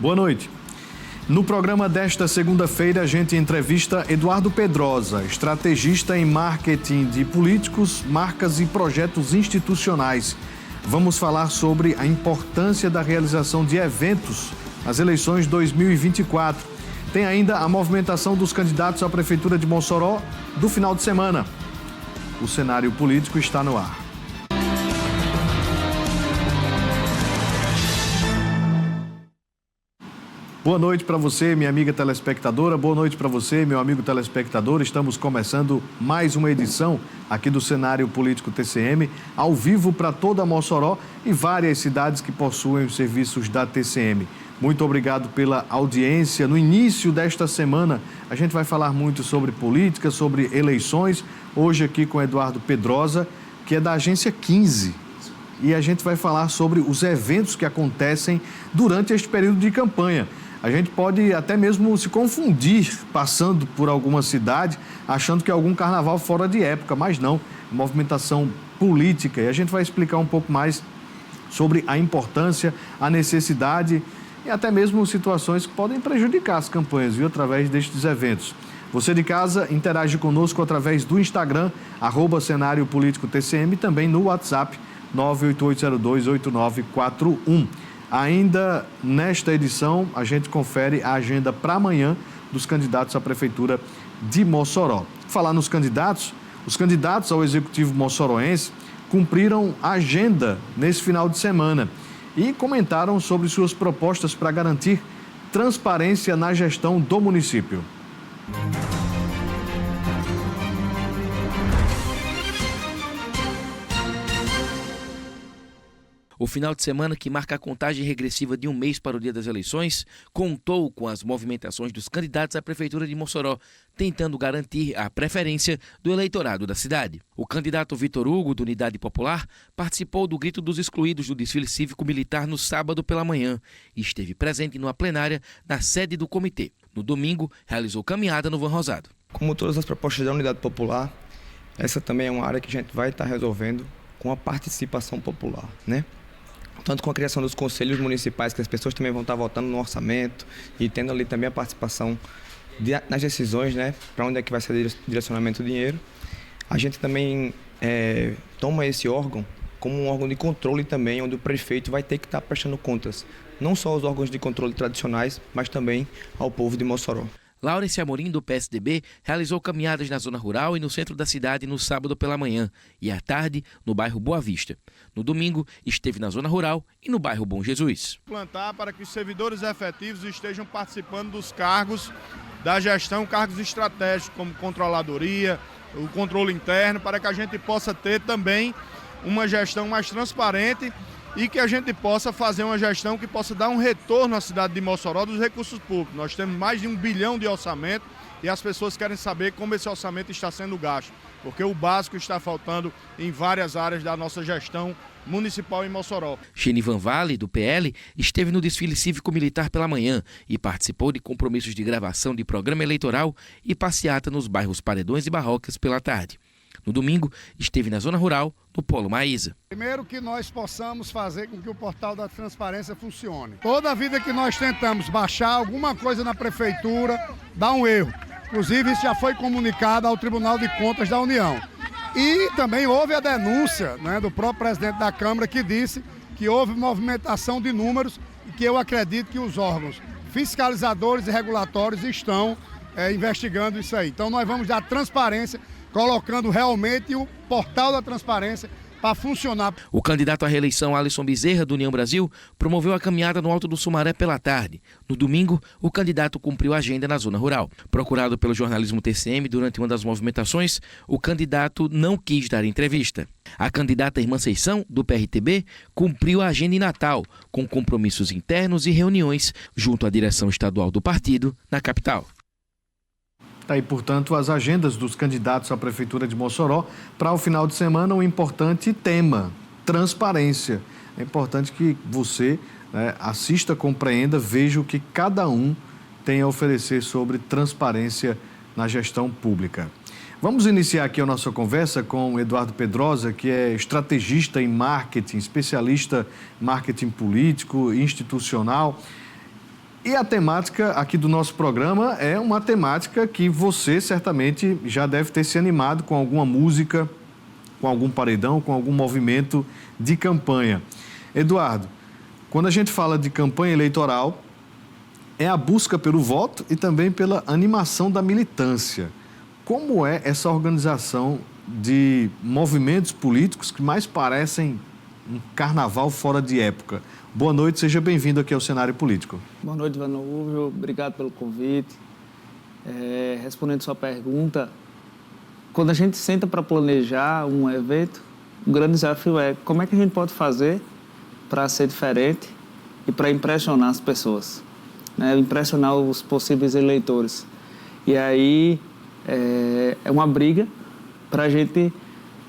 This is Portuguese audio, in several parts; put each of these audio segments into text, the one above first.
Boa noite. No programa desta segunda-feira, a gente entrevista Eduardo Pedrosa, estrategista em marketing de políticos, marcas e projetos institucionais. Vamos falar sobre a importância da realização de eventos nas eleições 2024. Tem ainda a movimentação dos candidatos à Prefeitura de Mossoró do final de semana. O cenário político está no ar. Boa noite para você, minha amiga telespectadora. Boa noite para você, meu amigo telespectador. Estamos começando mais uma edição aqui do Cenário Político TCM, ao vivo para toda Mossoró e várias cidades que possuem os serviços da TCM. Muito obrigado pela audiência. No início desta semana, a gente vai falar muito sobre política, sobre eleições. Hoje aqui com Eduardo Pedrosa, que é da Agência 15. E a gente vai falar sobre os eventos que acontecem durante este período de campanha. A gente pode até mesmo se confundir passando por alguma cidade, achando que é algum carnaval fora de época, mas não, movimentação política. E a gente vai explicar um pouco mais sobre a importância, a necessidade e até mesmo situações que podem prejudicar as campanhas, viu, através destes eventos. Você de casa interage conosco através do Instagram, @Cenário Político TCM, e também no WhatsApp 988028941. Ainda nesta edição, a gente confere a agenda para amanhã dos candidatos à Prefeitura de Mossoró. Falar nos candidatos, os candidatos ao Executivo moçoroense cumpriram a agenda nesse final de semana e comentaram sobre suas propostas para garantir transparência na gestão do município. O final de semana, que marca a contagem regressiva de um mês para o dia das eleições, contou com as movimentações dos candidatos à Prefeitura de Mossoró, tentando garantir a preferência do eleitorado da cidade. O candidato Vitor Hugo, do Unidade Popular, participou do Grito dos Excluídos do desfile cívico-militar no sábado pela manhã e esteve presente numa plenária na sede do comitê. No domingo, realizou caminhada no Van Rosado. Como todas as propostas da Unidade Popular, essa também é uma área que a gente vai estar resolvendo com a participação popular, né? Tanto com a criação dos conselhos municipais, que as pessoas também vão estar votando no orçamento e tendo ali também a participação nas decisões, né, para onde é que vai ser direcionamento do dinheiro. A gente também toma esse órgão como um órgão de controle também, onde o prefeito vai ter que estar prestando contas, não só aos órgãos de controle tradicionais, mas também ao povo de Mossoró. Laurence Amorim, do PSDB, realizou caminhadas na zona rural e no centro da cidade no sábado pela manhã e à tarde no bairro Boa Vista. No domingo, esteve na zona rural e no bairro Bom Jesus. Plantar para que os servidores efetivos estejam participando dos cargos da gestão, cargos estratégicos como controladoria, o controle interno, para que a gente possa ter também uma gestão mais transparente e que a gente possa fazer uma gestão que possa dar um retorno à cidade de Mossoró dos recursos públicos. Nós temos mais de 1 bilhão de orçamento e as pessoas querem saber como esse orçamento está sendo gasto, porque o básico está faltando em várias áreas da nossa gestão municipal em Mossoró. Genivan Vale, do PL, esteve no desfile cívico-militar pela manhã e participou de compromissos de gravação de programa eleitoral e passeata nos bairros Paredões e Barrocas pela tarde. No domingo, esteve na zona rural, no Polo Maísa. Primeiro que nós possamos fazer com que o portal da transparência funcione. Toda vida que nós tentamos baixar alguma coisa na prefeitura, dá um erro. Inclusive, isso já foi comunicado ao Tribunal de Contas da União. E também houve a denúncia, né, do próprio presidente da Câmara, que disse que houve movimentação de números e que eu acredito que os órgãos fiscalizadores e regulatórios estão investigando isso aí. Então nós vamos dar transparência, colocando realmente o portal da transparência para funcionar. O candidato à reeleição, Alisson Bezerra, do União Brasil, promoveu a caminhada no Alto do Sumaré pela tarde. No domingo, o candidato cumpriu a agenda na zona rural. Procurado pelo jornalismo TCM durante uma das movimentações, o candidato não quis dar entrevista. A candidata Irmã Seição, do PRTB, cumpriu a agenda em Natal, com compromissos internos e reuniões junto à direção estadual do partido na capital. Está aí, portanto, as agendas dos candidatos à Prefeitura de Mossoró para o final de semana, um importante tema, transparência. É importante que você assista, compreenda, veja o que cada um tem a oferecer sobre transparência na gestão pública. Vamos iniciar aqui a nossa conversa com o Eduardo Pedrosa, que é estrategista em marketing, especialista em marketing político e institucional. E a temática aqui do nosso programa é uma temática que você certamente já deve ter se animado com alguma música, com algum paredão, com algum movimento de campanha. Eduardo, quando a gente fala de campanha eleitoral, é a busca pelo voto e também pela animação da militância. Como é essa organização de movimentos políticos que mais parecem um carnaval fora de época? Boa noite, seja bem-vindo aqui ao Cenário Político. Boa noite, Vanúvio. Obrigado pelo convite. Respondendo sua pergunta, quando a gente senta para planejar um evento, o grande desafio é como é que a gente pode fazer para ser diferente e para impressionar as pessoas, né? Impressionar os possíveis eleitores. E aí é uma briga para a gente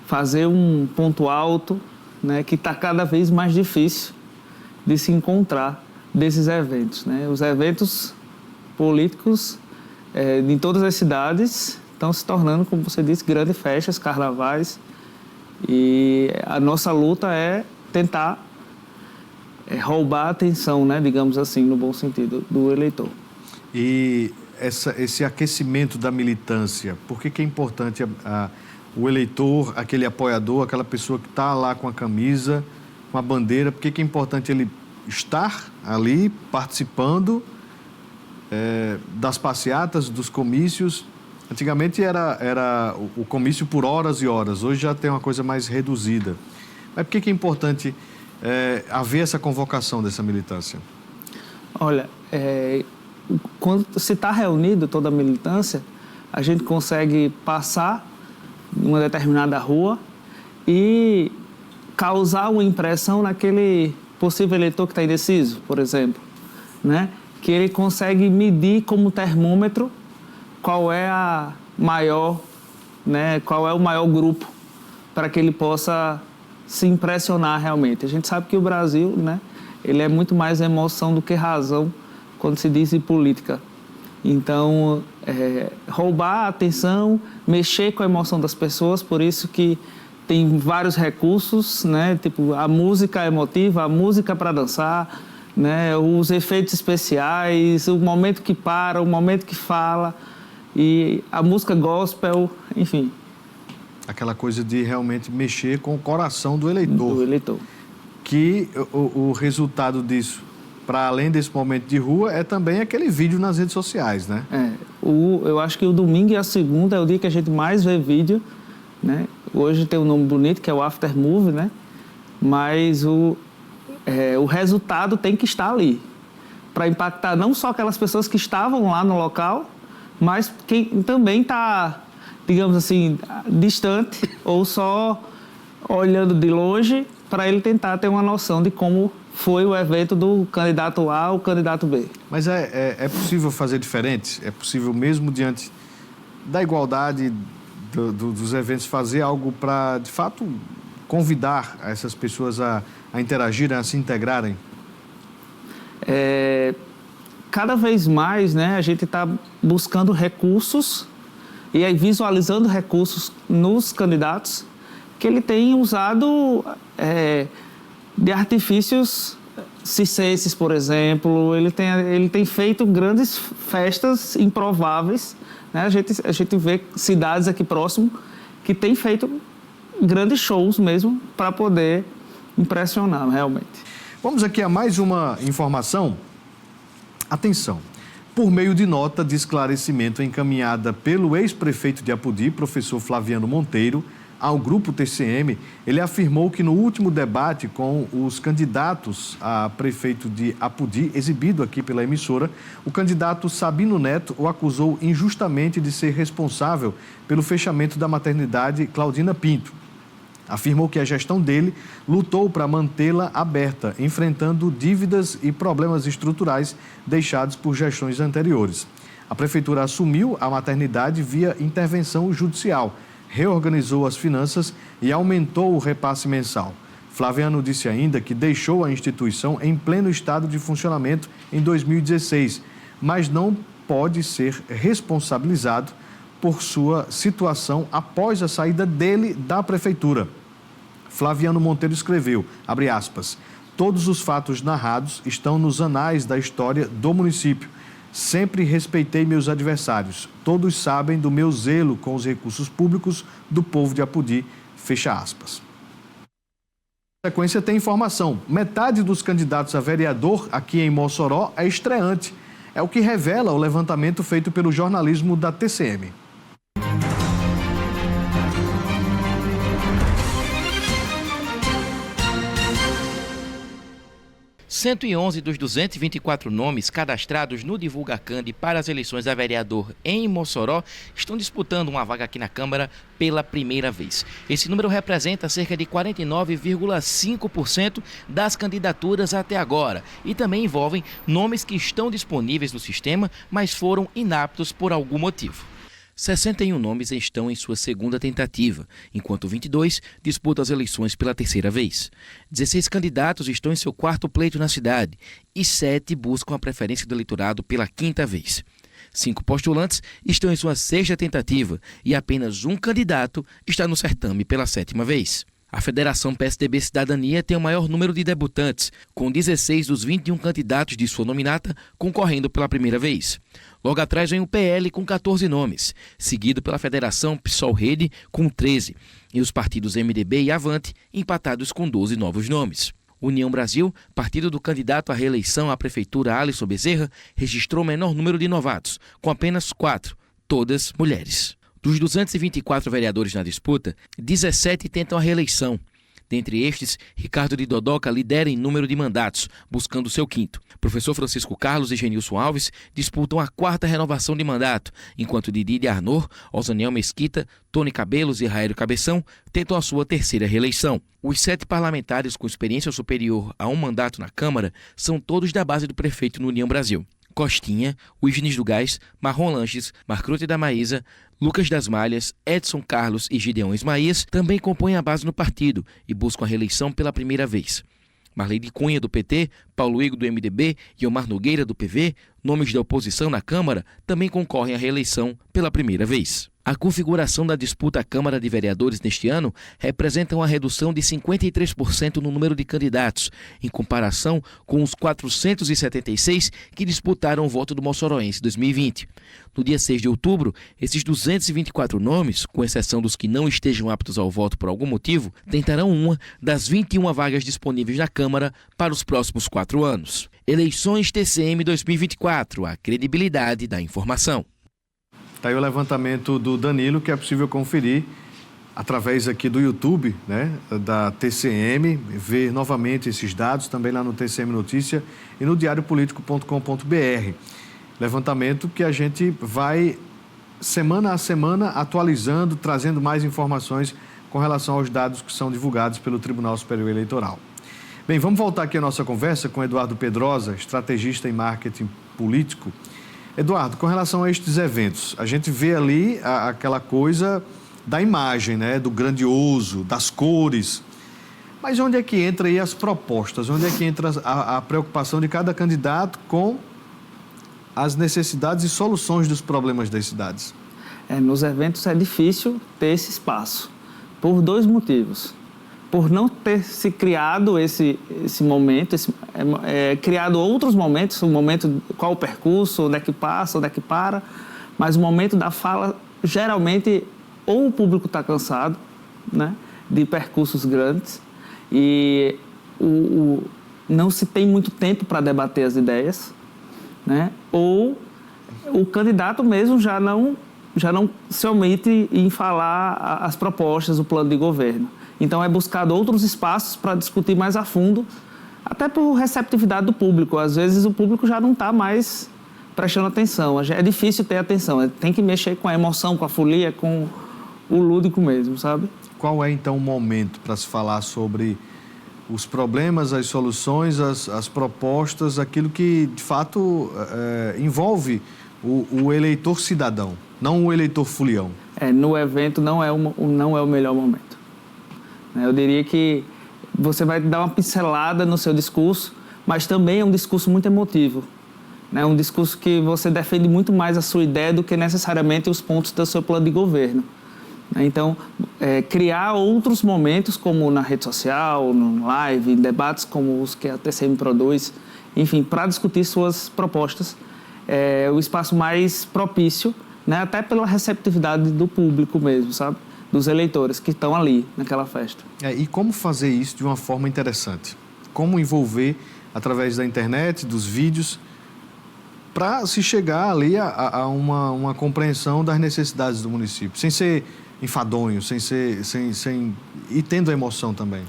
fazer um ponto alto, né, que está cada vez mais difícil de se encontrar desses eventos, né? Os eventos políticos em todas as cidades estão se tornando, como você disse, grandes festas, carnavais, e a nossa luta é tentar roubar a atenção, né, digamos assim, no bom sentido, do eleitor. E esse aquecimento da militância, por que é importante o eleitor, aquele apoiador, aquela pessoa que está lá com a camisa, com a bandeira, por que é importante ele estar ali participando das passeatas, dos comícios? Antigamente era o comício por horas e horas, hoje já tem uma coisa mais reduzida. Mas por que é importante haver essa convocação dessa militância? Olha, quando se está reunido toda a militância, a gente consegue passar em uma determinada rua e causar uma impressão naquele possível eleitor que está indeciso, por exemplo, né? Que ele consegue medir como termômetro qual é a maior, né? Qual é o maior grupo para que ele possa se impressionar realmente. A gente sabe que o Brasil, né, ele é muito mais emoção do que razão quando se diz em política. Então, roubar a atenção, mexer com a emoção das pessoas, por isso que tem vários recursos, né? Tipo, a música emotiva, a música para dançar, né? Os efeitos especiais, o momento que para, o momento que fala, e a música gospel, enfim. Aquela coisa de realmente mexer com o coração do eleitor. Do eleitor. Que o resultado disso, para além desse momento de rua, é também aquele vídeo nas redes sociais, né? Eu acho que o domingo e a segunda é o dia que a gente mais vê vídeo, né? Hoje tem um nome bonito, que é o After Movie, né? Mas o resultado tem que estar ali, para impactar não só aquelas pessoas que estavam lá no local, mas quem também está, digamos assim, distante ou só olhando de longe, para ele tentar ter uma noção de como foi o evento do candidato A ou candidato B. Mas é possível fazer diferente? É possível, mesmo diante da igualdade dos eventos, fazer algo para, de fato, convidar essas pessoas a interagirem, a se integrarem? Cada vez mais, né, a gente está buscando recursos e aí visualizando recursos nos candidatos que ele tem usado de artifícios circenses, por exemplo. Ele tem feito grandes festas improváveis, né? A gente vê cidades aqui próximo que têm feito grandes shows mesmo para poder impressionar realmente. Vamos aqui a mais uma informação. Atenção. Por meio de nota de esclarecimento encaminhada pelo ex-prefeito de Apodi, professor Flaviano Monteiro, ao Grupo TCM, ele afirmou que no último debate com os candidatos a prefeito de Apodi, exibido aqui pela emissora, o candidato Sabino Neto o acusou injustamente de ser responsável pelo fechamento da maternidade Claudina Pinto. Afirmou que a gestão dele lutou para mantê-la aberta, enfrentando dívidas e problemas estruturais deixados por gestões anteriores. A prefeitura assumiu a maternidade via intervenção judicial, reorganizou as finanças e aumentou o repasse mensal. Flaviano disse ainda que deixou a instituição em pleno estado de funcionamento em 2016, mas não pode ser responsabilizado por sua situação após a saída dele da prefeitura. Flaviano Monteiro escreveu, abre aspas, Todos os fatos narrados estão nos anais da história do município. Sempre respeitei meus adversários. Todos sabem do meu zelo com os recursos públicos do povo de Apodi. Fecha aspas. Na sequência tem informação. Metade dos candidatos a vereador aqui em Mossoró é estreante. É o que revela o levantamento feito pelo jornalismo da TCM. 111 dos 224 nomes cadastrados no Divulgacand para as eleições a vereador em Mossoró estão disputando uma vaga aqui na Câmara pela primeira vez. Esse número representa cerca de 49,5% das candidaturas até agora e também envolvem nomes que estão disponíveis no sistema, mas foram inaptos por algum motivo. 61 nomes estão em sua segunda tentativa, enquanto 22 disputam as eleições pela terceira vez. 16 candidatos estão em seu quarto pleito na cidade e 7 buscam a preferência do eleitorado pela quinta vez. 5 postulantes estão em sua sexta tentativa e apenas um candidato está no certame pela sétima vez. A Federação PSDB Cidadania tem o maior número de debutantes, com 16 dos 21 candidatos de sua nominata concorrendo pela primeira vez. Logo atrás vem o PL com 14 nomes, seguido pela Federação PSOL-Rede com 13, e os partidos MDB e Avante empatados com 12 novos nomes. União Brasil, partido do candidato à reeleição à Prefeitura Alisson Bezerra, registrou o menor número de novatos, com apenas 4, todas mulheres. Dos 224 vereadores na disputa, 17 tentam a reeleição. Dentre estes, Ricardo de Dodoca lidera em número de mandatos, buscando seu quinto. Professor Francisco Carlos e Genilson Alves disputam a quarta renovação de mandato, enquanto Didi de Arnor, Osaniel Mesquita, Tony Cabelos e Raério Cabeção tentam a sua terceira reeleição. Os 7 parlamentares com experiência superior a um mandato na Câmara são todos da base do prefeito no União Brasil. Costinha, Wiggins do Gás, Marrom Lanches, Marcrute da Maísa, Lucas das Malhas, Edson Carlos e Gideon Ismaías também compõem a base no partido e buscam a reeleição pela primeira vez. Marlene Cunha, do PT, Paulo Igor, do MDB e Omar Nogueira, do PV, nomes da oposição na Câmara, também concorrem à reeleição pela primeira vez. A configuração da disputa à Câmara de Vereadores neste ano representa uma redução de 53% no número de candidatos, em comparação com os 476 que disputaram o voto do moçoroense 2020. No dia 6 de outubro, esses 224 nomes, com exceção dos que não estejam aptos ao voto por algum motivo, tentarão uma das 21 vagas disponíveis na Câmara para os próximos 4 anos. Eleições TCM 2024, a credibilidade da informação. Está aí o levantamento do Danilo, que é possível conferir através aqui do YouTube, né, da TCM, ver novamente esses dados, também lá no TCM Notícia e no diariopolitico.com.br. Levantamento que a gente vai, semana a semana, atualizando, trazendo mais informações com relação aos dados que são divulgados pelo Tribunal Superior Eleitoral. Bem, vamos voltar aqui a nossa conversa com Eduardo Pedrosa, estrategista em marketing político. Eduardo, com relação a estes eventos, a gente vê ali aquela coisa da imagem, né, do grandioso, das cores. Mas onde é que entra aí as propostas? Onde é que entra a preocupação de cada candidato com as necessidades e soluções dos problemas das cidades? Nos eventos é difícil ter esse espaço, por 2 motivos. Por não ter se criado esse momento, criado outros momentos, o momento, qual o percurso, onde é que passa, onde é que para, mas o momento da fala, geralmente, ou o público está cansado, né, de percursos grandes, e não se tem muito tempo para debater as ideias, né, ou o candidato mesmo já não se omite em falar as propostas, o plano de governo. Então, é buscado outros espaços para discutir mais a fundo, até por receptividade do público. Às vezes, o público já não está mais prestando atenção. É difícil ter atenção. Tem que mexer com a emoção, com a folia, com o lúdico mesmo, sabe? Qual é, então, o momento para se falar sobre os problemas, as soluções, as propostas, aquilo que, de fato, envolve o eleitor cidadão, não o eleitor folião? No evento não é o melhor momento. Eu diria que você vai dar uma pincelada no seu discurso, mas também é um discurso muito emotivo. É um discurso que você defende muito mais a sua ideia do que necessariamente os pontos do seu plano de governo. Então, criar outros momentos, como na rede social, no live, em debates como os que a TCM produz, enfim, para discutir suas propostas, é o espaço mais propício, né, até pela receptividade do público mesmo, sabe? Dos eleitores que estão ali naquela festa. E como fazer isso de uma forma interessante? Como envolver, através da internet, dos vídeos, para se chegar ali a uma compreensão das necessidades do município, sem ser enfadonho, e tendo emoção também?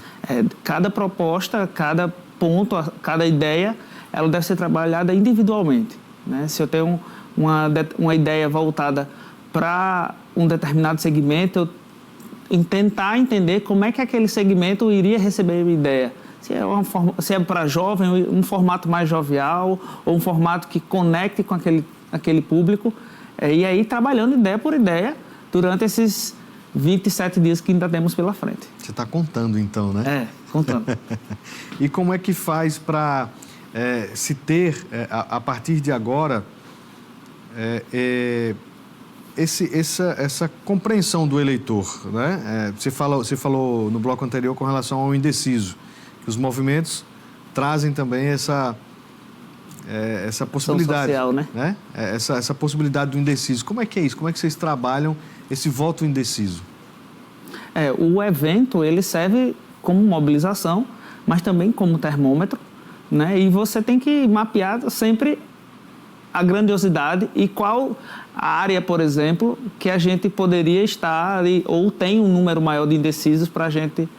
Cada proposta, cada ponto, cada ideia, ela deve ser trabalhada individualmente, né? Se eu tenho uma ideia voltada para um determinado segmento, eu tentar entender como é que aquele segmento iria receber a minha ideia. Se é para jovem, um formato mais jovial, ou um formato que conecte com aquele público, e aí trabalhando ideia por ideia durante esses 27 dias que ainda temos pela frente. Você está contando então, né? Contando. E como é que faz para se ter, a partir de agora, essa compreensão do eleitor, né? Você falou no bloco anterior com relação ao indeciso. Os movimentos trazem também essa possibilidade, social, né? Essa possibilidade do indeciso. Como é que é isso? Como é que vocês trabalham esse voto indeciso? O evento, ele serve como mobilização, mas também como termômetro, né? E você tem que mapear sempre a grandiosidade e qual a área, por exemplo, que a gente poderia estar ali, ou tem um número maior de indecisos para a gente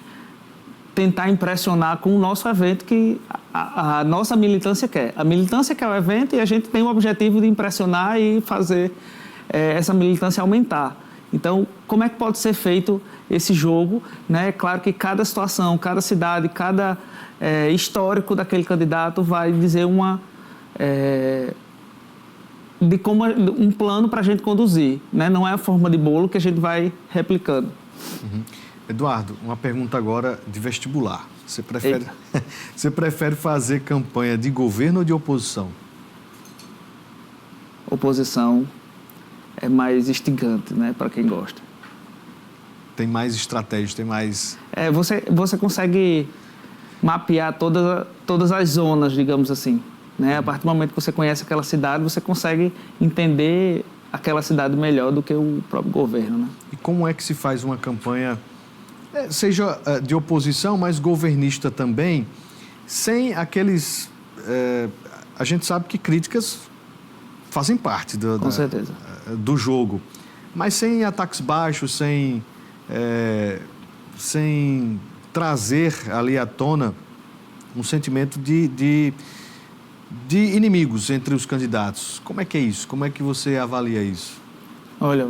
tentar impressionar com o nosso evento que a nossa militância quer. A militância quer o evento e a gente tem o objetivo de impressionar e fazer essa militância aumentar. Então, como é que pode ser feito esse jogo, né? É claro que cada situação, cada cidade, cada histórico daquele candidato vai dizer um plano para a gente conduzir, né? Não é a forma de bolo que a gente vai replicando. Uhum. Eduardo, uma pergunta agora de vestibular. Você prefere fazer campanha de governo ou de oposição? Oposição é mais instigante, né, para quem gosta. Tem mais estratégia, tem mais... Você consegue mapear todas as zonas, digamos assim, né? A partir do momento que você conhece aquela cidade, você consegue entender aquela cidade melhor do que o próprio governo, né? E como é que se faz uma campanha, seja de oposição, mas governista também, sem aqueles... a gente sabe que críticas fazem parte Com certeza. Do jogo, mas sem ataques baixos, sem trazer ali à tona um sentimento de inimigos entre os candidatos. Como é que é isso? Como é que você avalia isso? Olha,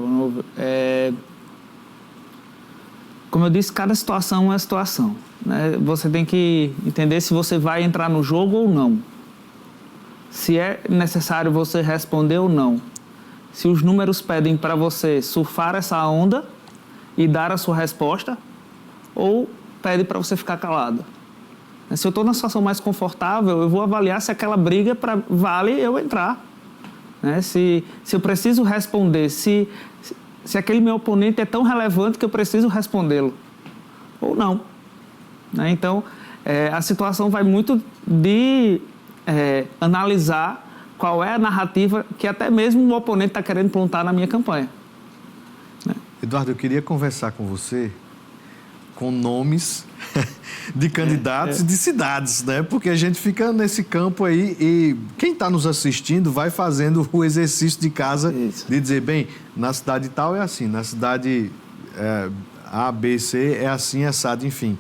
como eu disse, cada situação é uma situação, né? Você tem que entender se você vai entrar no jogo ou não. Se é necessário você responder ou não. Se os números pedem para você surfar essa onda e dar a sua resposta, ou pede para você ficar calado. Se eu estou numa situação mais confortável, eu vou avaliar se aquela briga vale eu entrar. Se eu preciso responder, se aquele meu oponente é tão relevante que eu preciso respondê-lo, ou não. Então, a situação vai muito de analisar qual é a narrativa que até mesmo o oponente está querendo plantar na minha campanha. Eduardo, eu queria conversar com você com nomes de candidatos e de cidades, né? Porque a gente fica nesse campo aí e quem está nos assistindo vai fazendo o exercício de casa de dizer, bem, na cidade tal é assim, na cidade A, B, C é assim, assado, enfim.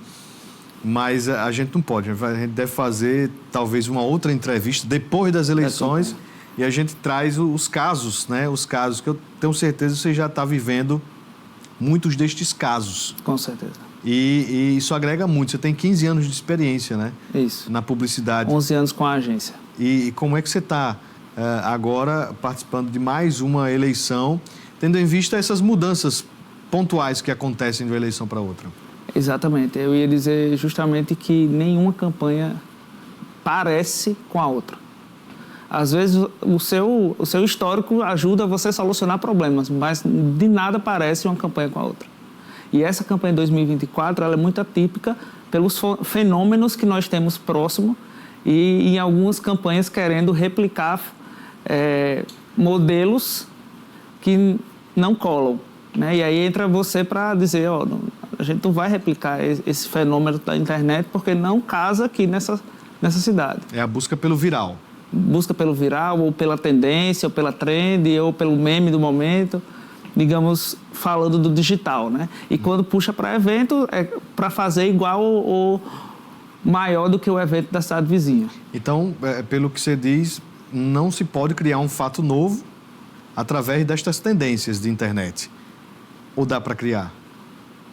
Mas a gente não pode, a gente deve fazer talvez uma outra entrevista depois das eleições e a gente traz os casos, né? Os casos que eu tenho certeza que você já está vivendo muitos destes casos. Com certeza. E isso agrega muito. Você tem 15 anos de experiência, né? Isso. Na publicidade. 11 anos com a agência. E como é que você está agora participando de mais uma eleição, tendo em vista essas mudanças pontuais que acontecem de uma eleição para outra? Exatamente. Eu ia dizer justamente que nenhuma campanha parece com a outra. Às vezes, o seu histórico ajuda você a solucionar problemas, mas de nada parece uma campanha com a outra. E essa campanha de 2024 ela é muito atípica pelos fenômenos que nós temos próximo e em algumas campanhas querendo replicar modelos que não colam, né? E aí entra você para dizer, ó, a gente não vai replicar esse fenômeno da internet porque não casa aqui nessa cidade. É a busca pelo viral. Busca pelo viral, ou pela tendência, ou pela trend, ou pelo meme do momento, digamos, falando do digital, né? E quando puxa para evento, é para fazer igual ou maior do que o evento da cidade vizinha. Então, pelo que você diz, não se pode criar um fato novo através destas tendências de internet. Ou dá para criar?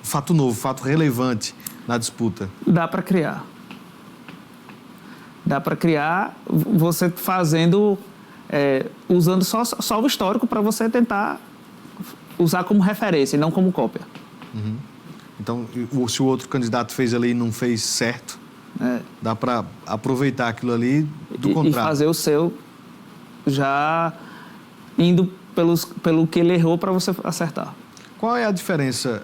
Fato novo, fato relevante na disputa. Dá para criar. Dá para criar você fazendo, usando só o histórico para você tentar usar como referência e não como cópia. Uhum. Então, se o outro candidato fez ali e não fez certo, dá para aproveitar aquilo ali do contrário. E fazer o seu já indo pelo que ele errou para você acertar. Qual é a diferença,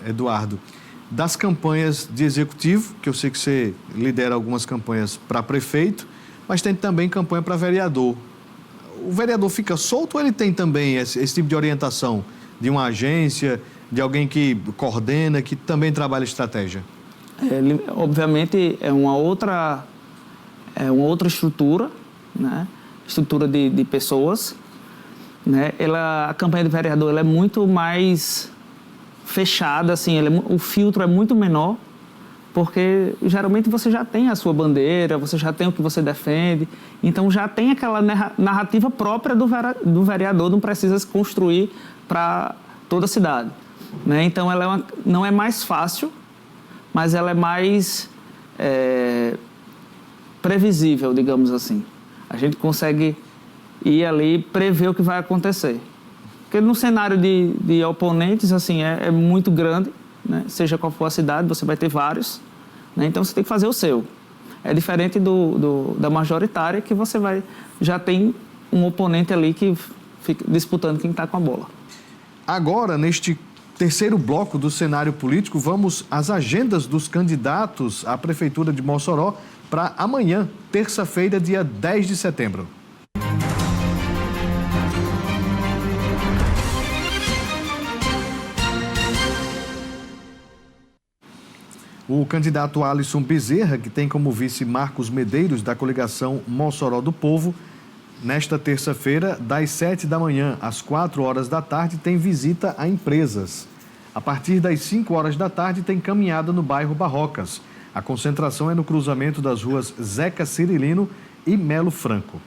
Eduardo, das campanhas de executivo, que eu sei que você lidera algumas campanhas para prefeito, mas tem também campanha para vereador. O vereador fica solto ou ele tem também esse tipo de orientação de uma agência, de alguém que coordena, que também trabalha estratégia? Ele, obviamente, é uma outra estrutura, né? Estrutura de pessoas, né? A campanha de vereador ela é muito mais fechada, assim, o filtro é muito menor, porque geralmente você já tem a sua bandeira, você já tem o que você defende, então já tem aquela narrativa própria do vereador, não precisa se construir para toda a cidade, né? Então ela não é mais fácil, mas ela é mais previsível, digamos assim. A gente consegue ir ali e prever o que vai acontecer. Porque no cenário de oponentes, assim, é muito grande, né? Seja qual for a cidade, você vai ter vários, né? Então você tem que fazer o seu. É diferente da majoritária, que você já tem um oponente ali que fica disputando quem está com a bola. Agora, neste terceiro bloco do cenário político, vamos às agendas dos candidatos à Prefeitura de Mossoró para amanhã, terça-feira, dia 10 de setembro. O candidato Alisson Bezerra, que tem como vice Marcos Medeiros, da coligação Mossoró do Povo, nesta terça-feira, das 7 da manhã às 4 horas da tarde, tem visita a empresas. A partir das 5 horas da tarde, tem caminhada no bairro Barrocas. A concentração é no cruzamento das ruas Zeca Cirilino e Melo Franco.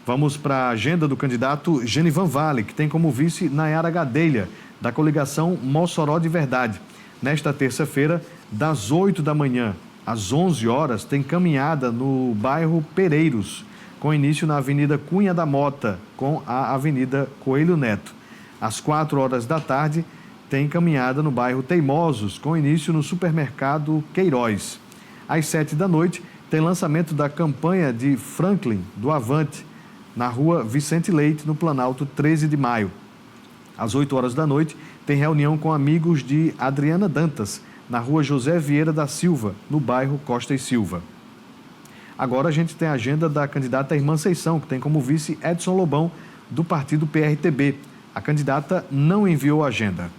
Vamos para a agenda do candidato Genivan Vale, que tem como vice Nayara Gadelha, da coligação Mossoró de Verdade. Nesta terça-feira, das 8 da manhã às 11 horas, tem caminhada no bairro Pereiros, com início na Avenida Cunha da Mota, com a Avenida Coelho Neto. Às 4 horas da tarde, tem caminhada no bairro Teimosos, com início no supermercado Queiroz. Às 7 da noite, tem lançamento da campanha de Franklin, do Avante, na rua Vicente Leite, no Planalto 13 de Maio. Às 8 horas da noite, tem reunião com amigos de Adriana Dantas, na rua José Vieira da Silva, no bairro Costa e Silva. Agora a gente tem a agenda da candidata Irmã Seição, que tem como vice Edson Lobão, do partido PRTB. A candidata não enviou a agenda.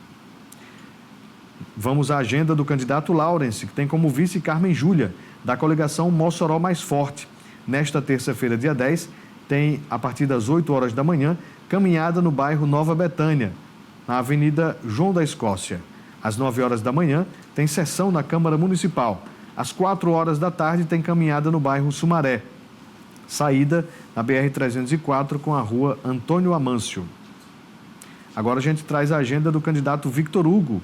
Vamos à agenda do candidato Laurence, que tem como vice Carmen Júlia, da coligação Mossoró Mais Forte. Nesta terça-feira, dia 10, tem, a partir das 8 horas da manhã, caminhada no bairro Nova Betânia, na Avenida João da Escócia. Às 9 horas da manhã, tem sessão na Câmara Municipal. Às 4 horas da tarde, tem caminhada no bairro Sumaré. Saída na BR-304 com a rua Antônio Amâncio. Agora a gente traz a agenda do candidato Victor Hugo,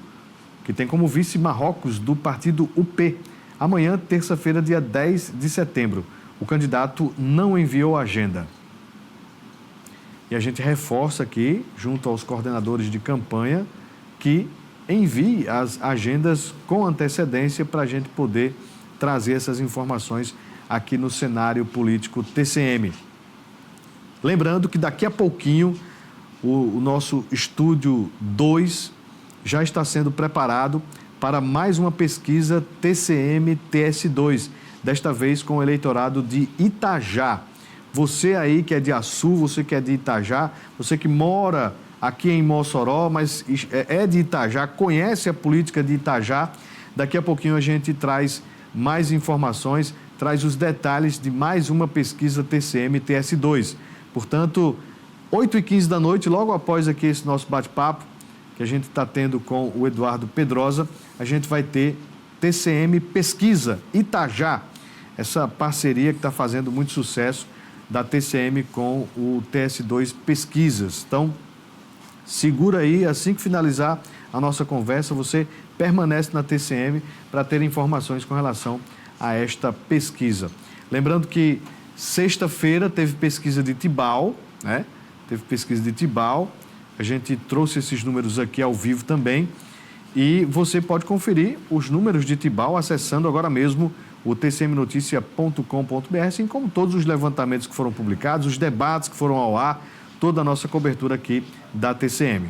que tem como vice Marrocos, do partido UP. Amanhã, terça-feira, dia 10 de setembro. O candidato não enviou a agenda. E a gente reforça aqui, junto aos coordenadores de campanha, que envie as agendas com antecedência para a gente poder trazer essas informações aqui no cenário político TCM. Lembrando que daqui a pouquinho o nosso Estúdio 2 já está sendo preparado para mais uma pesquisa TCM-TS2, desta vez com o eleitorado de Itajá. Você aí que é de Açu, você que é de Itajá, você que mora aqui em Mossoró, mas é de Itajá, conhece a política de Itajá, daqui a pouquinho a gente traz mais informações, traz os detalhes de mais uma pesquisa TCM-TS2. Portanto, 8h15 da noite, logo após aqui esse nosso bate-papo, que a gente está tendo com o Eduardo Pedrosa, a gente vai ter TCM Pesquisa Itajá, essa parceria que está fazendo muito sucesso da TCM com o TS2 Pesquisas. Então, segura aí, assim que finalizar a nossa conversa, você permanece na TCM para ter informações com relação a esta pesquisa. Lembrando que sexta-feira teve pesquisa de Tibau, né? Teve pesquisa de Tibau, a gente trouxe esses números aqui ao vivo também e você pode conferir os números de Tibau acessando agora mesmo o tcmnoticia.com.br, assim como todos os levantamentos que foram publicados, os debates que foram ao ar, toda a nossa cobertura aqui da TCM.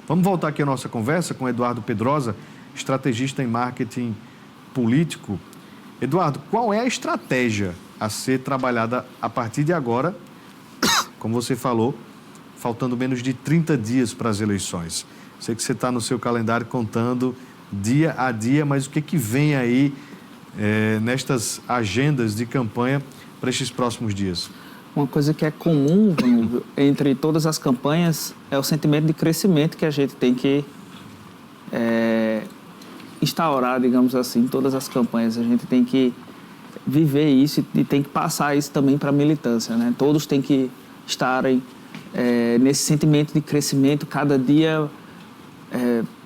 Vamos voltar aqui a nossa conversa com Eduardo Pedrosa, estrategista em marketing político. Eduardo, qual é a estratégia a ser trabalhada a partir de agora, como você falou, faltando menos de 30 dias para as eleições? Sei que você está no seu calendário contando dia a dia, mas o que vem aí nestas agendas de campanha para estes próximos dias? Uma coisa que é comum entre todas as campanhas é o sentimento de crescimento que a gente tem que instaurar, digamos assim, em todas as campanhas. A gente tem que viver isso e tem que passar isso também para a militância, né? Todos têm que estarem nesse sentimento de crescimento, cada dia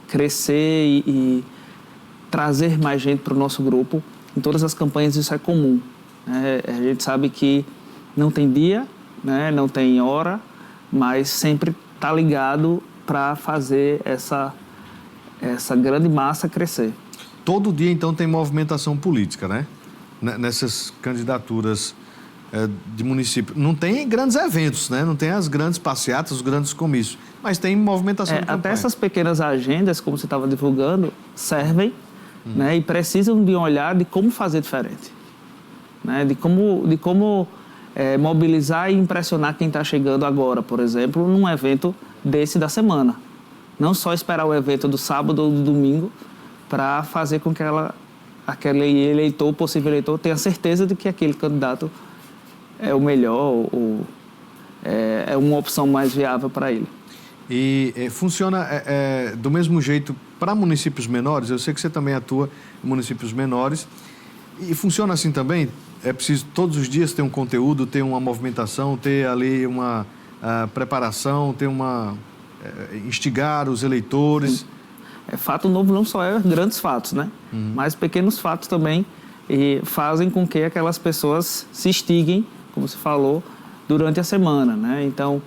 crescer e trazer mais gente para o nosso grupo. Em todas as campanhas isso é comum, né? A gente sabe que não tem dia, né? Não tem hora, mas sempre está ligado para fazer essa grande massa crescer. Todo dia, então, tem movimentação política, né? Nessas candidaturas de município. Não tem grandes eventos, né? Não tem as grandes passeatas, os grandes comícios, mas tem movimentação de campanha. Até essas pequenas agendas, como você estava divulgando, servem, né? E precisam de um olhar de como fazer diferente, né? De como mobilizar e impressionar quem está chegando agora, por exemplo, num evento desse da semana. Não só esperar o evento do sábado ou do domingo para fazer com que aquele eleitor, possível eleitor, tenha certeza de que aquele candidato é o melhor ou é uma opção mais viável para ele. E funciona do mesmo jeito para municípios menores? Eu sei que você também atua em municípios menores. E funciona assim também? É preciso todos os dias ter um conteúdo, ter uma movimentação, ter ali uma preparação, ter instigar os eleitores? Sim. Fato novo não só é grandes fatos, né? Mas pequenos fatos também fazem com que aquelas pessoas se instiguem, como você falou, durante a semana, né? Então,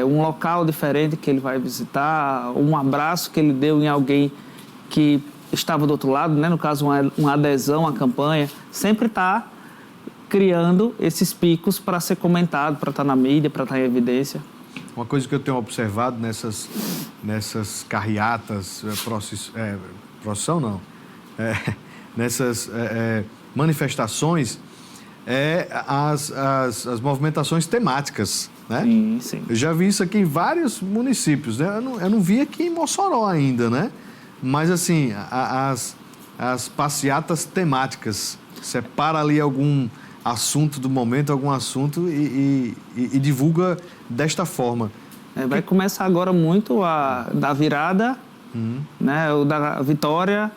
um local diferente que ele vai visitar, um abraço que ele deu em alguém que estava do outro lado, né? No caso, uma adesão à campanha, sempre está criando esses picos para ser comentado, para estar na mídia, para estar em evidência. Uma coisa que eu tenho observado nessas carreatas, procissão não, nessas manifestações, as movimentações temáticas, né? Sim, sim. Eu já vi isso aqui em vários municípios, né? Eu não vi aqui em Mossoró ainda, né? Mas, assim, as passeatas temáticas, separa ali algum assunto do momento, algum assunto e divulga desta forma. Vai começar agora muito da virada, né, o da vitória,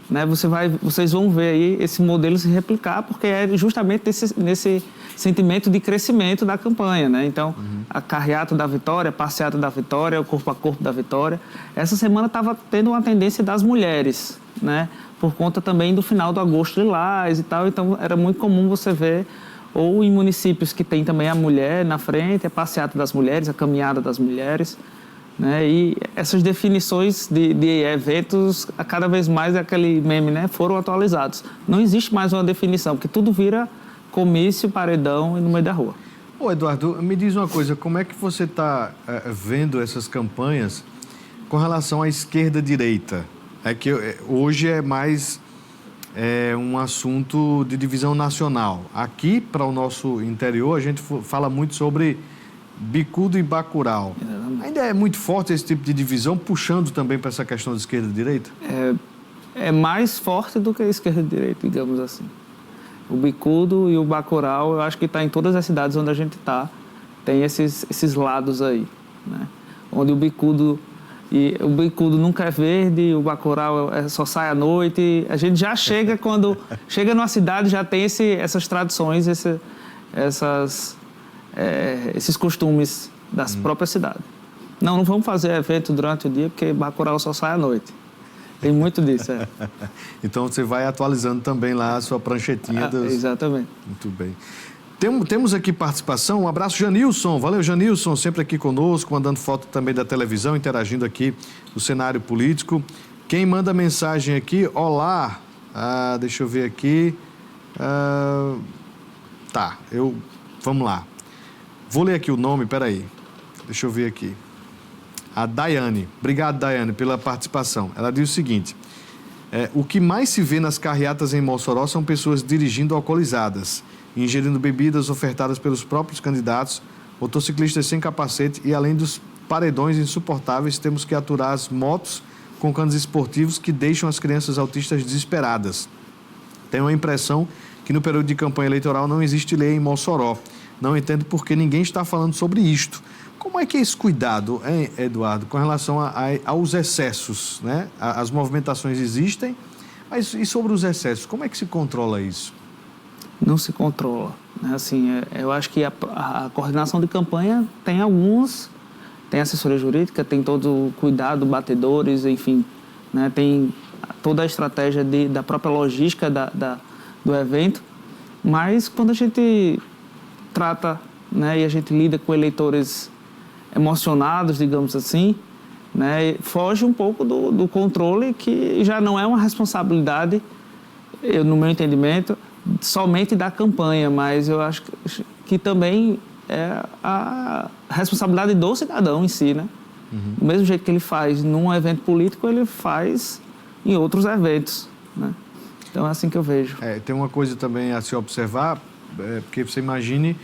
né? Vocês vão ver aí esse modelo se replicar, porque é justamente nesse sentimento de crescimento da campanha, né? Então, a carreata da vitória, a passeata da vitória, o corpo a corpo da vitória. Essa semana estava tendo uma tendência das mulheres, né? Por conta também do final do Agosto Lilás e tal. Então, era muito comum você ver, ou em municípios que tem também a mulher na frente, a passeata das mulheres, a caminhada das mulheres, né? E essas definições de eventos, cada vez mais aquele meme, né, foram atualizados. Não existe mais uma definição, porque tudo vira comício, paredão e no meio da rua. Ô, Eduardo, me diz uma coisa, como é que você está vendo essas campanhas com relação à esquerda-direita. É que hoje é mais um assunto de divisão nacional. Aqui, para o nosso interior, a gente fala muito sobre bicudo e bacurau. Ainda é muito forte esse tipo de divisão, puxando também para essa questão de esquerda-direita? É mais forte do que a esquerda-direita, digamos assim. O bicudo e o bacurau, eu acho que está em todas as cidades onde a gente está, tem esses lados aí, né? Onde o bicudo nunca é verde, o bacurau só sai à noite. A gente já chega, quando chega numa cidade, já tem essas tradições, esses costumes das próprias cidades. Não vamos fazer evento durante o dia, porque bacurau só sai à noite. Tem muito disso, Então você vai atualizando também lá a sua pranchetinha. Exatamente. Muito bem. Temos aqui participação. Um abraço, Janilson. Valeu, Janilson, sempre aqui conosco, mandando foto também da televisão, interagindo aqui no cenário político. Quem manda mensagem aqui, olá. Deixa eu ver aqui. Vamos lá. Vou ler aqui o nome, peraí. Deixa eu ver aqui. A Daiane. Obrigado, Daiane, pela participação. Ela diz o seguinte: o que mais se vê nas carreatas em Mossoró são pessoas dirigindo alcoolizadas, ingerindo bebidas ofertadas pelos próprios candidatos, motociclistas sem capacete e, além dos paredões insuportáveis, temos que aturar as motos com canos esportivos que deixam as crianças autistas desesperadas. Tenho a impressão que no período de campanha eleitoral não existe lei em Mossoró. Não entendo por que ninguém está falando sobre isto. Como é que é esse cuidado, hein, Eduardo, com relação aos excessos, né? As movimentações existem, mas e sobre os excessos, como é que se controla isso? Não se controla, né? Assim, eu acho que a coordenação de campanha tem assessoria jurídica, tem todo o cuidado, batedores, enfim, né? Tem toda a estratégia da própria logística do evento, mas quando a gente trata, né, e a gente lida com eleitores emocionados, digamos assim, né, foge um pouco do controle, que já não é uma responsabilidade, no meu entendimento, somente da campanha, mas eu acho que também é a responsabilidade do cidadão em si, né? Uhum. Do mesmo jeito que ele faz num evento político, ele faz em outros eventos, né? Então é assim que eu vejo. Tem uma coisa também a se observar, porque você imagine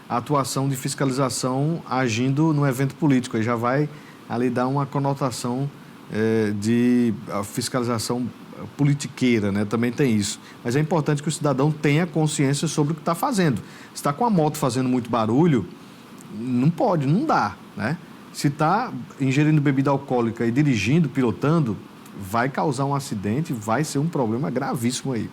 a atuação de fiscalização agindo no evento político, aí já vai ali dar uma conotação de fiscalização politiqueira, né? Também tem isso. Mas é importante que o cidadão tenha consciência sobre o que está fazendo. Se está com a moto fazendo muito barulho, não pode, não dá, né? Se está ingerindo bebida alcoólica e dirigindo, pilotando, vai causar um acidente, vai ser um problema gravíssimo aí.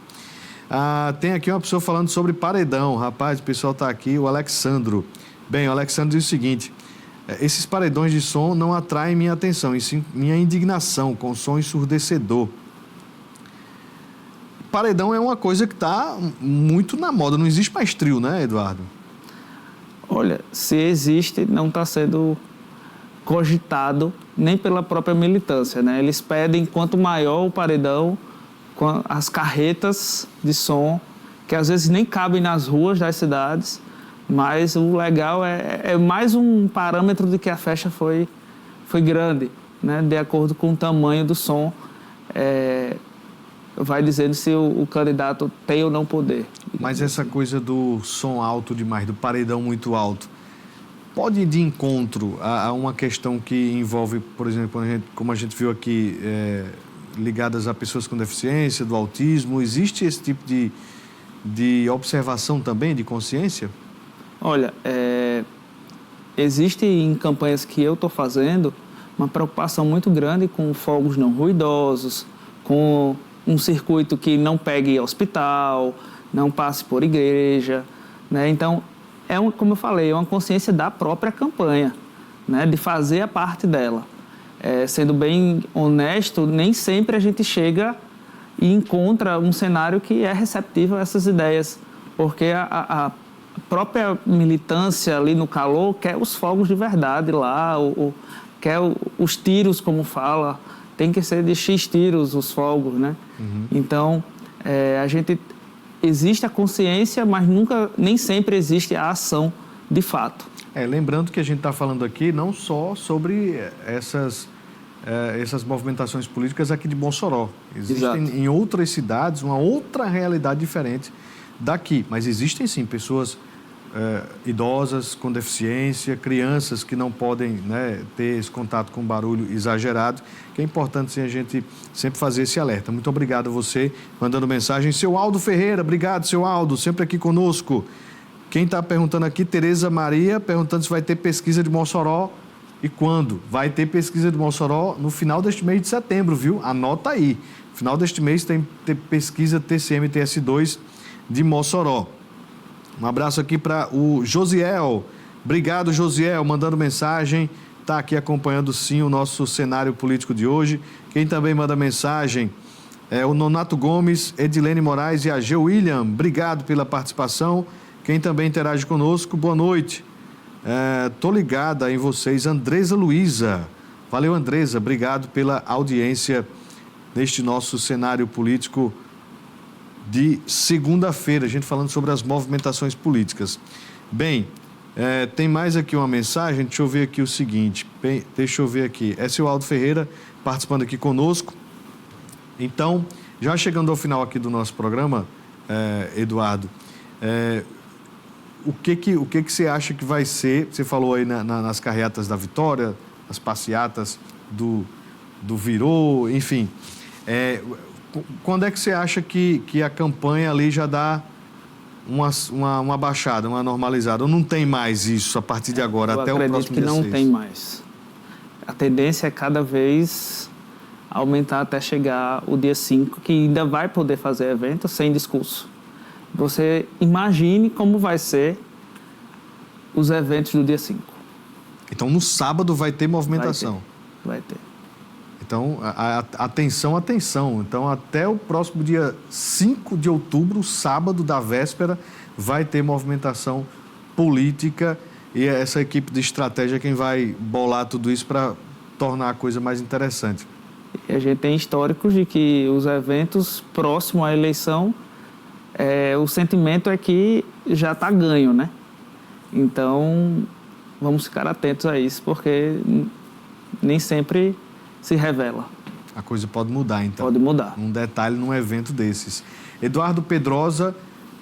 Tem aqui uma pessoa falando sobre paredão. Rapaz, o pessoal está aqui, o Alexandro. Bem, o Alexandro diz o seguinte: esses paredões de som não atraem minha atenção, e sim minha indignação com som ensurdecedor. Paredão é uma coisa que está muito na moda, não existe mais trio, né, Eduardo? Olha, se existe, não está sendo cogitado nem pela própria militância, né? Eles pedem quanto maior o paredão, as carretas de som, que às vezes nem cabem nas ruas das cidades, mas o legal é mais um parâmetro de que a festa foi grande, né? De acordo com o tamanho do som, vai dizendo se o candidato tem ou não poder. Mas essa coisa do som alto demais, do paredão muito alto, pode ir de encontro a uma questão que envolve, por exemplo, como a gente viu aqui, ligadas a pessoas com deficiência, do autismo. Existe esse tipo de observação também, de consciência? Olha, existe em campanhas que eu estou fazendo uma preocupação muito grande com fogos não ruidosos, com um circuito que não pegue hospital, não passe por igreja, né? Então, como eu falei, é uma consciência da própria campanha, né? De fazer a parte dela. Sendo bem honesto, nem sempre a gente chega e encontra um cenário que é receptivo a essas ideias, porque a própria militância ali no calor quer os fogos de verdade lá, quer os tiros, como fala, tem que ser de X tiros os fogos, né? Uhum. Então, existe a consciência, mas nem sempre existe a ação de fato. Lembrando que a gente está falando aqui não só sobre essas essas movimentações políticas aqui de Mossoró. Existem Exato. em outras cidades uma outra realidade diferente daqui, mas existem sim pessoas idosas, com deficiência, crianças que não podem, né, ter esse contato com barulho exagerado, que é importante sim, a gente sempre fazer esse alerta. Muito obrigado a você, mandando mensagem. Seu Aldo Ferreira, obrigado, seu Aldo, sempre aqui conosco. Quem está perguntando aqui, Tereza Maria, perguntando se vai ter pesquisa de Mossoró e quando. Vai ter pesquisa de Mossoró no final deste mês de setembro, viu? Anota aí. No final deste mês tem pesquisa TCM-TS2 de Mossoró. Um abraço aqui para o Josiel. Obrigado, Josiel, mandando mensagem. Está aqui acompanhando, sim, o nosso cenário político de hoje. Quem também manda mensagem é o Nonato Gomes, Edilene Moraes e a G. William. Obrigado pela participação. Quem também interage conosco, boa noite. Tô ligada em vocês, Andresa Luiza. Valeu, Andresa. Obrigado pela audiência neste nosso cenário político de segunda-feira, a gente falando sobre as movimentações políticas. Bem, tem mais aqui uma mensagem, deixa eu ver aqui o seguinte, deixa eu ver aqui, é seu Aldo Ferreira participando aqui conosco. Então, já chegando ao final aqui do nosso programa, Eduardo, o que você acha que vai ser, você falou aí nas carreatas da Vitória, as passeatas do Virô, enfim, quando é que você acha que a campanha ali já dá uma baixada, uma normalizada? Ou não tem mais isso a partir de agora, até o próximo dia 6? Eu acredito que não tem mais. A tendência é cada vez aumentar até chegar o dia 5, que ainda vai poder fazer evento sem discurso. Você imagine como vai ser os eventos do dia 5. Então, no sábado vai ter movimentação? Vai ter. Então, atenção. Então, até o próximo dia 5 de outubro, sábado da véspera, vai ter movimentação política e essa equipe de estratégia é quem vai bolar tudo isso para tornar a coisa mais interessante. E a gente tem históricos de que os eventos próximos à eleição, o sentimento é que já está ganho, né? Então, vamos ficar atentos a isso, porque nem sempre se revela. A coisa pode mudar, então. Pode mudar. Um detalhe num evento desses. Eduardo Pedrosa,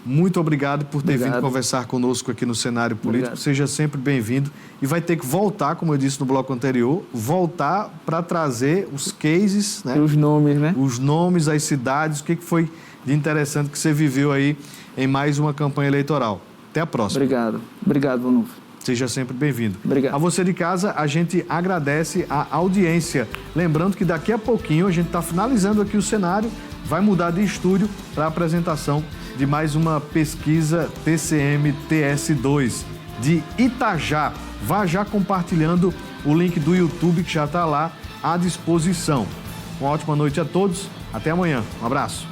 muito obrigado por ter vindo conversar conosco aqui no cenário político. Obrigado. Seja sempre bem-vindo. E vai ter que voltar, como eu disse no bloco anterior, voltar para trazer os cases, né? E os nomes, né? Os nomes, as cidades, o que foi de interessante que você viveu aí em mais uma campanha eleitoral. Até a próxima. Obrigado. Obrigado, Bonufo. Seja sempre bem-vindo. Obrigado. A você de casa, a gente agradece a audiência. Lembrando que daqui a pouquinho a gente está finalizando aqui o cenário, vai mudar de estúdio para a apresentação de mais uma pesquisa TCM-TS2 de Itajá. Vá já compartilhando o link do YouTube que já está lá à disposição. Uma ótima noite a todos. Até amanhã. Um abraço.